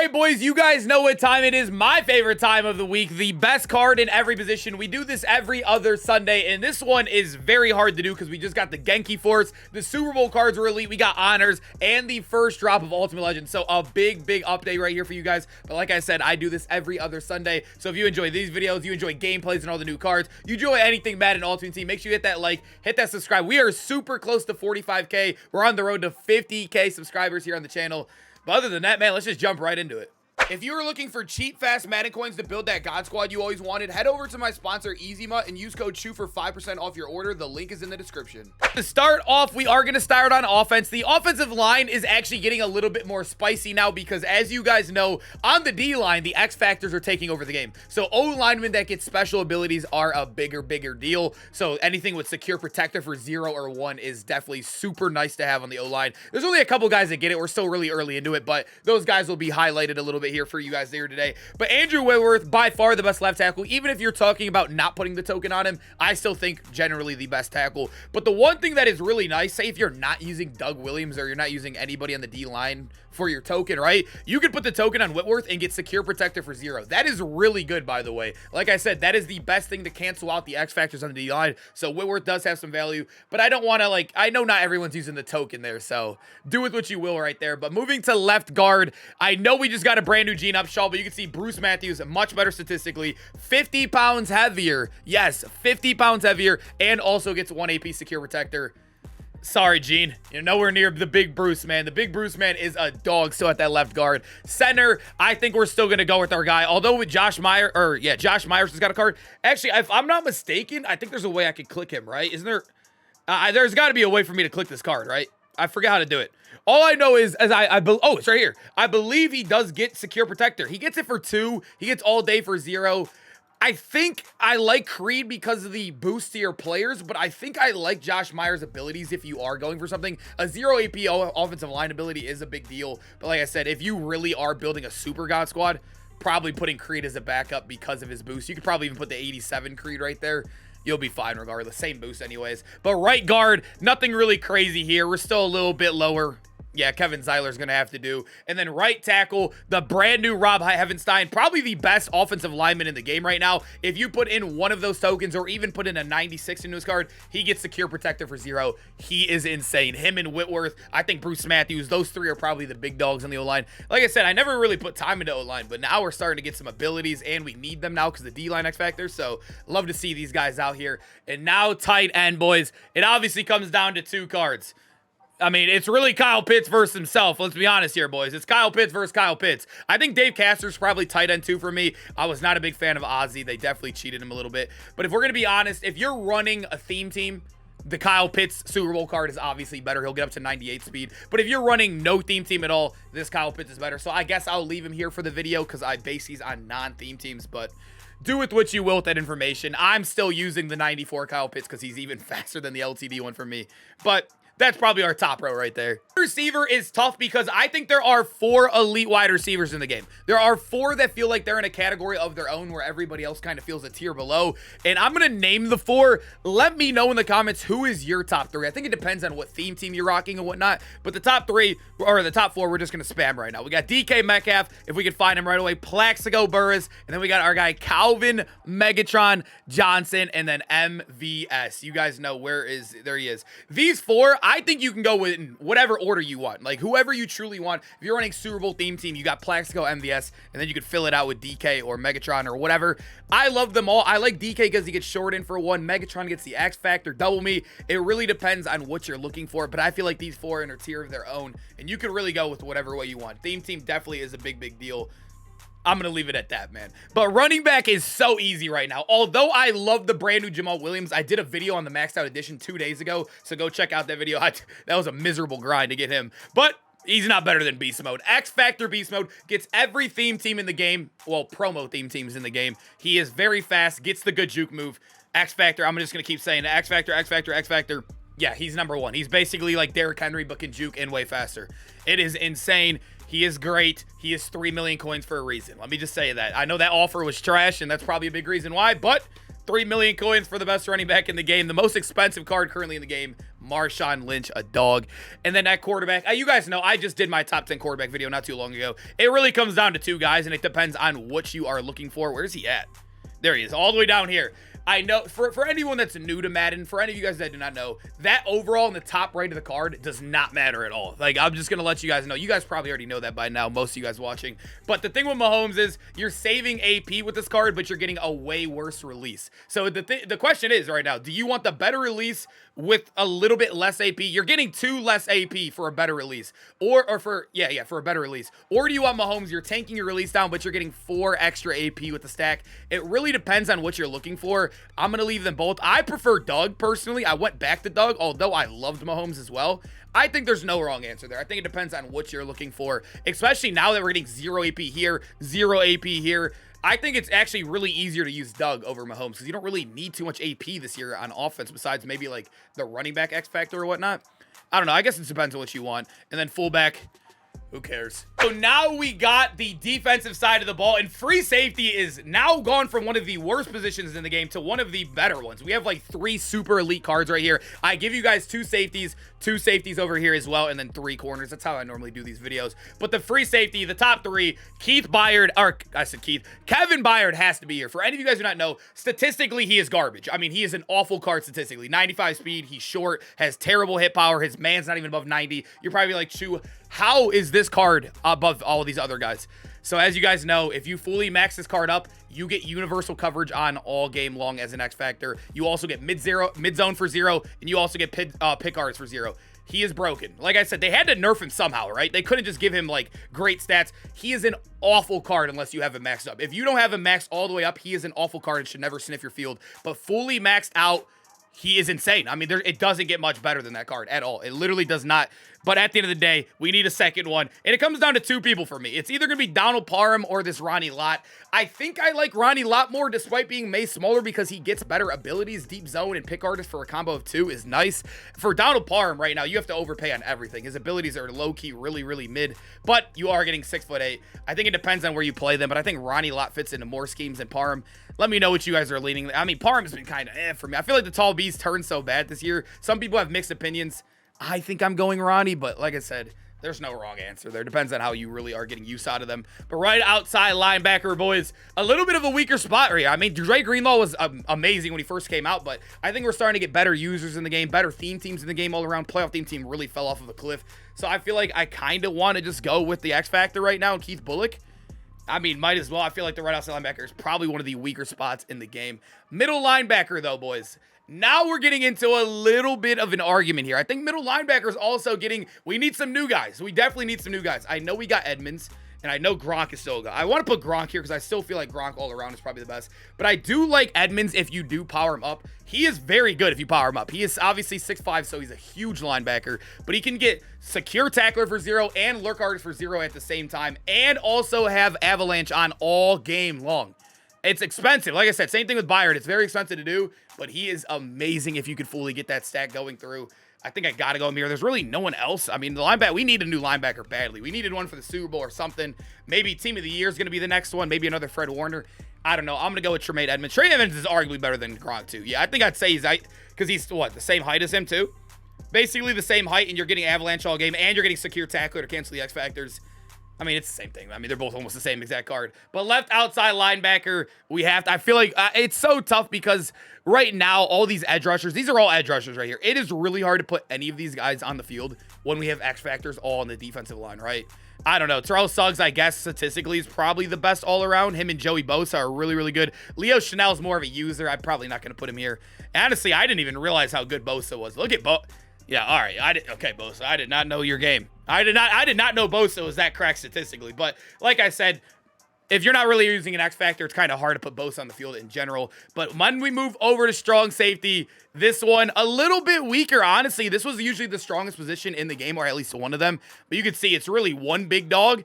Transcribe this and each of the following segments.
right, boys, you guys know what time it is. My favorite time of the week, the best card in every position. We do this every other Sunday, and this one is very hard to do because we just got the Genki Force, the Super Bowl cards were elite, we got honors, and the first drop of Ultimate Legend. So a big update right here for you guys. But like I said, I do this every other Sunday. So if you enjoy these videos, you enjoy gameplays and all the new cards, you enjoy anything Madden Ultimate Team, make sure you hit that like, hit that subscribe. We are super close to 45K. We're on the road to 50K subscribers here on the channel. But other than that, man, let's just jump right into it. If you were looking for cheap, fast Madden coins to build that God Squad you always wanted, head over to my sponsor, EasyMut, and use code CHEW for 5% off your order. The link is in the description. To start off, we are going to start on offense. The offensive line is actually getting a little bit more spicy now because, as you guys know, on the D-line, the X Factors are taking over the game. So O-linemen that get special abilities are a bigger deal. So anything with Secure Protector for 0 or 1 is definitely super nice to have on the O-line. There's only a couple guys that get it. We're still really early into it, but those guys will be highlighted a little bit here for you guys there today. But Andrew Whitworth, by far the best left tackle. Even if you're talking about not putting the token on him, I still think generally the best tackle. But the one thing that is really nice, say if you're not using Doug Williams or you're not using anybody on the D-line for your token, right? You could put the token on Whitworth and get Secure Protector for 0. That is really good, by the way. Like I said, that is the best thing to cancel out the X Factors on the D-line. So Whitworth does have some value, but I don't want to, like, I know not everyone's using the token there, so do with what you will right there. But moving to left guard, I know we just got a brand new Gene Upshaw, but you can see Bruce Matthews, much better statistically, 50 pounds heavier. Yes, 50 pounds heavier, and also gets 1 AP Secure Protector. Sorry, Gene. You're nowhere near the big Bruce, man. The big Bruce, man, is a dog still at that left guard. Center, I think we're still going to go with our guy. Although with Josh Myers, Josh Myers has got a card. Actually, if I'm not mistaken, I think there's a way I could click him, right? Isn't there? There's got to be a way for me to click this card, right? I forget how to do it. All I know is, oh, it's right here. I believe he does get Secure Protector. He gets it for 2. He gets all day for 0. I think I like Creed because of the boost to your players, but I think I like Josh Myers' abilities if you are going for something. A 0 AP offensive line ability is a big deal, but like I said, if you really are building a super God squad, probably putting Creed as a backup because of his boost. You could probably even put the 87 Creed right there. You'll be fine regardless. Same boost anyways. But right guard, nothing really crazy here. We're still a little bit lower. Yeah, Kevin Zeiler's going to have to do. And then right tackle, the brand new Rob Heavenstein, probably the best offensive lineman in the game right now. If you put in one of those tokens or even put in a 96 into his card, he gets Secure Protector for 0. He is insane. Him and Whitworth, I think Bruce Matthews, those three are probably the big dogs on the O-line. Like I said, I never really put time into O-line, but now we're starting to get some abilities, and we need them now because the D-line X Factor. So love to see these guys out here. And now tight end, boys. It obviously comes down to 2 cards. I mean, it's really Kyle Pitts versus himself. Let's be honest here, boys. It's Kyle Pitts versus Kyle Pitts. I think Dave Castor's probably tight end 2 for me. I was not a big fan of Ozzy. They definitely cheated him a little bit. But if we're going to be honest, if you're running a theme team, the Kyle Pitts Super Bowl card is obviously better. He'll get up to 98 speed. But if you're running no theme team at all, this Kyle Pitts is better. So I guess I'll leave him here for the video because I base these on non-theme teams. But do with what you will with that information. I'm still using the 94 Kyle Pitts because he's even faster than the LTD one for me. But that's probably our top row right there. Receiver is tough because I think there are 4 elite wide receivers in the game. There are 4 that feel like they're in a category of their own where everybody else kind of feels a tier below. And I'm going to name the 4. Let me know in the comments who is your top 3. I think it depends on what theme team you're rocking and whatnot. But the top 3, or the top 4, we're just going to spam right now. We got DK Metcalf, if we can find him right away. Plaxico Burress. And then we got our guy Calvin Megatron Johnson. And then MVS. You guys know there he is. These 4, I think you can go with whatever order you want. Like, whoever you truly want. If you're running Super Bowl theme team, you got Plaxico, MVS, and then you could fill it out with DK or Megatron or whatever. I love them all. I like DK because he gets short in for 1. Megatron gets the X Factor, double me. It really depends on what you're looking for, but I feel like these 4 are in a tier of their own, and you can really go with whatever way you want. Theme team definitely is a big deal. I'm going to leave it at that, man. But running back is so easy right now. Although I love the brand new Jamal Williams, I did a video on the Maxed Out Edition 2 days ago, so go check out that video. That was a miserable grind to get him. But he's not better than Beast Mode. X Factor Beast Mode gets every theme team in the game. Well, promo theme teams in the game. He is very fast, gets the good juke move. X Factor, I'm just going to keep saying it. X Factor, X Factor, X Factor. Yeah, he's number 1. He's basically like Derrick Henry, but can juke and way faster. It is insane. He is great. He is 3 million coins for a reason. Let me just say that. I know that offer was trash, and that's probably a big reason why, but 3 million coins for the best running back in the game. The most expensive card currently in the game Marshawn Lynch, a dog. And then at quarterback, you guys know I just did my top 10 quarterback video not too long ago. It really comes down to 2 guys, and it depends on what you are looking for. Where's he at? There he is, all the way down here. I know, for anyone that's new to Madden, for any of you guys that do not know, that overall in the top right of the card does not matter at all. Like, I'm just going to let you guys know. You guys probably already know that by now, most of you guys watching. But the thing with Mahomes is you're saving AP with this card, but you're getting a way worse release. So the question is right now, do you want the better release with a little bit less AP? You're getting 2 less AP for a better release. For a better release. Or do you want Mahomes, you're tanking your release down, but you're getting 4 extra AP with the stack? It really depends on what you're looking for. I'm going to leave them both. I prefer Doug, personally. I went back to Doug, although I loved Mahomes as well. I think there's no wrong answer there. I think it depends on what you're looking for, especially now that we're getting 0 AP here, 0 AP here. I think it's actually really easier to use Doug over Mahomes because you don't really need too much AP this year on offense besides maybe like the running back X factor or whatnot. I don't know. I guess it depends on what you want. And then fullback, who cares? So now we got the defensive side of the ball, and free safety is now gone from one of the worst positions in the game to one of the better ones. We have like 3 super elite cards right here. I give you guys 2 safeties over here as well, and then 3 corners. That's how I normally do these videos. But the free safety, the top 3, Kevin Byard has to be here. For any of you guys who do not know, statistically, he is garbage. I mean, he is an awful card statistically. 95 speed, he's short, has terrible hit power. His man's not even above 90. You're probably like, Chew, how is this card above all of these other guys? So as you guys know, if you fully max this card up, you get universal coverage on all game long as an X factor. You also get mid-zone for 0, and you also get pick arts for 0. He is broken. Like I said, they had to nerf him somehow, right? They couldn't just give him like great stats. He is an awful card unless you have him maxed up. If you don't have him maxed all the way up, he is an awful card and should never sniff your field. But fully maxed out, he is insane. I mean, it doesn't get much better than that card at all. It literally does not. But at the end of the day, we need a second one. And it comes down to 2 people for me. It's either going to be Donald Parham or this Ronnie Lott. I think I like Ronnie Lott more despite being May smaller because he gets better abilities. Deep zone and pick artist for a combo of 2 is nice. For Donald Parham right now, you have to overpay on everything. His abilities are low-key, really, really mid. But you are getting 6'8". I think it depends on where you play them. But I think Ronnie Lott fits into more schemes than Parham. Let me know what you guys are leaning. I mean, Parham's been kind of for me. I feel like the tall B's turned so bad this year. Some people have mixed opinions. I think I'm going Ronnie, but like I said, there's no wrong answer there. Depends on how you really are getting use out of them. But right outside linebacker, boys, a little bit of a weaker spot right here. I mean, Dre Greenlaw was amazing when he first came out, but I think we're starting to get better users in the game, better theme teams in the game all around. Playoff theme team really fell off of a cliff. So I feel like I kind of want to just go with the X Factor right now and Keith Bullock. I mean, might as well. I feel like the right outside linebacker is probably one of the weaker spots in the game. Middle linebacker, though, boys. Now we're getting into a little bit of an argument here. I think middle linebacker is also we need some new guys. We definitely need some new guys. I know we got Edmonds, and I know Gronk is still good. I want to put Gronk here because I still feel like Gronk all around is probably the best. But I do like Edmonds if you do power him up. He is very good if you power him up. He is obviously 6'5", so he's a huge linebacker. But he can get secure tackler for 0 and lurk artist for 0 at the same time. And also have avalanche on all game long. It's expensive. Like I said, same thing with Byard. It's very expensive to do, but he is amazing if you could fully get that stack going through. I think I got to go here. There's really no one else. I mean, the linebacker, we need a new linebacker badly. We needed one for the Super Bowl or something. Maybe Team of the Year is going to be the next one. Maybe another Fred Warner. I don't know. I'm going to go with Tremaine Edmonds. Tremaine Edmonds is arguably better than Gronk, too. Yeah, I think I'd say because he's, what, the same height as him, too? Basically the same height, and you're getting avalanche all game, and you're getting secure tackler to cancel the X Factors. I mean, it's the same thing. I mean, they're both almost the same exact card. But left outside linebacker, I feel like it's so tough because right now, all these edge rushers, these are all edge rushers right here. It is really hard to put any of these guys on the field when we have X Factors all on the defensive line, right? I don't know. Terrell Suggs, I guess, statistically is probably the best all around. Him and Joey Bosa are really, really good. Leo Chanel's more of a user. I'm probably not going to put him here. Honestly, I didn't even realize how good Bosa was. Look at Bosa. Yeah, all right. Okay, Bosa, I did not know your game. I did not know Bosa was that cracked statistically. But like I said, if you're not really using an X Factor, it's kind of hard to put Bosa on the field in general. But when we move over to strong safety, this one a little bit weaker, honestly. This was usually the strongest position in the game, or at least one of them. But you can see it's really one big dog.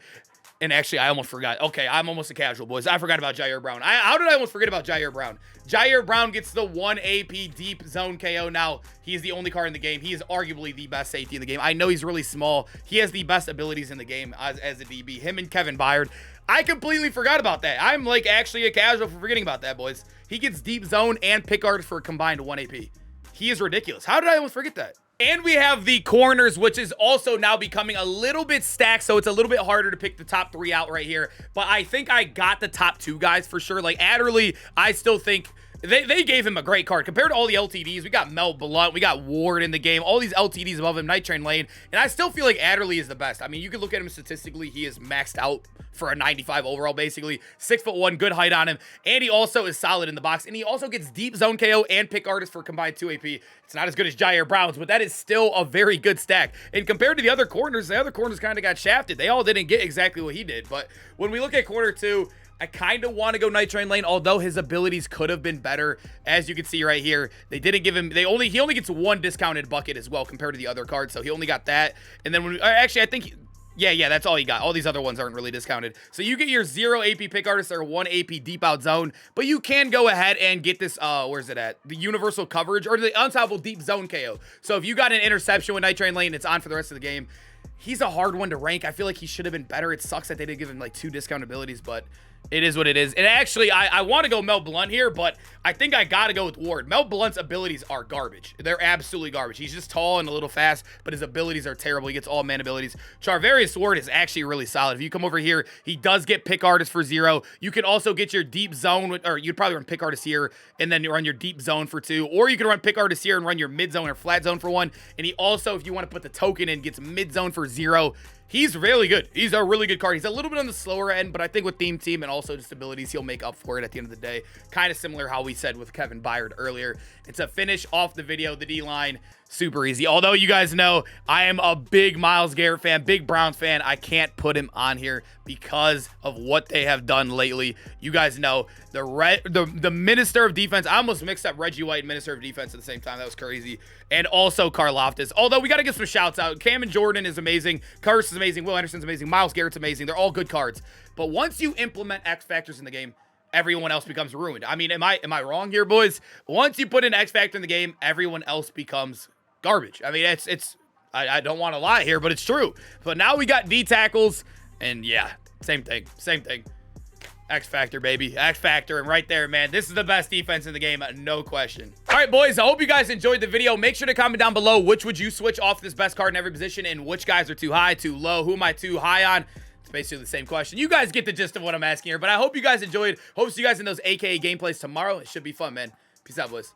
And actually, I almost forgot. Okay, I'm almost a casual, boys. I forgot about Jair Brown. How did I almost forget about Jair Brown? Jair Brown gets the 1 AP deep zone KO. Now, he's the only card in the game. He is arguably the best safety in the game. I know he's really small. He has the best abilities in the game as a DB. Him and Kevin Byard. I completely forgot about that. I'm like actually a casual for forgetting about that, boys. He gets deep zone and pick art for a combined 1 AP. He is ridiculous. How did I almost forget that? And we have the corners, which is also now becoming a little bit stacked, so it's a little bit harder to pick the top 3 out right here. But I think I got the top 2 guys for sure. Like, Adderley, I still think they gave him a great card. Compared to all the LTDs, we got Mel Blunt, we got Ward in the game, all these LTDs above him, Night Train Lane, and I still feel like Adderley is the best. I mean, you can look at him statistically, he is maxed out for a 95 overall, basically. 6'1", good height on him, and he also is solid in the box, and he also gets deep zone KO and pick artist for combined 2 AP. It's not as good as Jair Brown's, but that is still a very good stack. And compared to the other corners kind of got shafted. They all didn't get exactly what he did, but when we look at corner 2, I kind of want to go Night Train Lane, although his abilities could have been better. As you can see right here, they didn't give him, he only gets 1 discounted bucket as well compared to the other cards, so he only got that. And then when actually, I think yeah, that's all he got. All these other ones aren't really discounted. So you get your 0 AP pick artist or 1 AP deep out zone, but you can go ahead and get this, where's it at? The universal coverage or the unstoppable deep zone KO. So if you got an interception with Night Train Lane, it's on for the rest of the game. He's a hard one to rank. I feel like he should have been better. It sucks that they didn't give him like 2 discount abilities, but it is what it is. And actually, I want to go Mel Blunt here, but I think I got to go with Ward. Mel Blunt's abilities are garbage. They're absolutely garbage. He's just tall and a little fast, but his abilities are terrible. He gets all man abilities. Charvarius Ward is actually really solid. If you come over here, he does get pick artist for 0. You can also get your deep zone, or you'd probably run pick artist here, and then you run your deep zone for 2. Or you can run pick artist here and run your mid zone or flat zone for 1. And he also, if you want to put the token in, gets mid zone for 0. He's really good. He's a really good card. He's a little bit on the slower end, but I think with Theme Team and also just abilities, he'll make up for it at the end of the day. Kind of similar how we said with Kevin Byard earlier. And to finish off the video, the D-line, super easy. Although you guys know I am a big Myles Garrett fan, big Browns fan, I can't put him on here because of what they have done lately. You guys know the Minister of Defense. I almost mixed up Reggie White and Minister of Defense at the same time. That was crazy. And also Karlaftis. Although we got to give some shouts out. Cam and Jordan is amazing. Curse is amazing. Will Anderson's amazing. Myles Garrett's amazing. They're all good cards. But once you implement X factors in the game, everyone else becomes ruined. I mean, am I wrong here, boys? Once you put an X factor in the game, everyone else becomes garbage. I mean, I don't want to lie here, but it's true. But now we got D tackles, and yeah, same thing. X Factor, baby. X Factor, and right there, man, this is the best defense in the game, no question. All right, boys, I hope you guys enjoyed the video. Make sure to comment down below which would you switch off this best card in every position, and which guys are too high, too low, who am I too high on? It's basically the same question. You guys get the gist of what I'm asking here, but I hope you guys enjoyed. Hope to see you guys in those AKA gameplays tomorrow. It should be fun, man. Peace out, boys.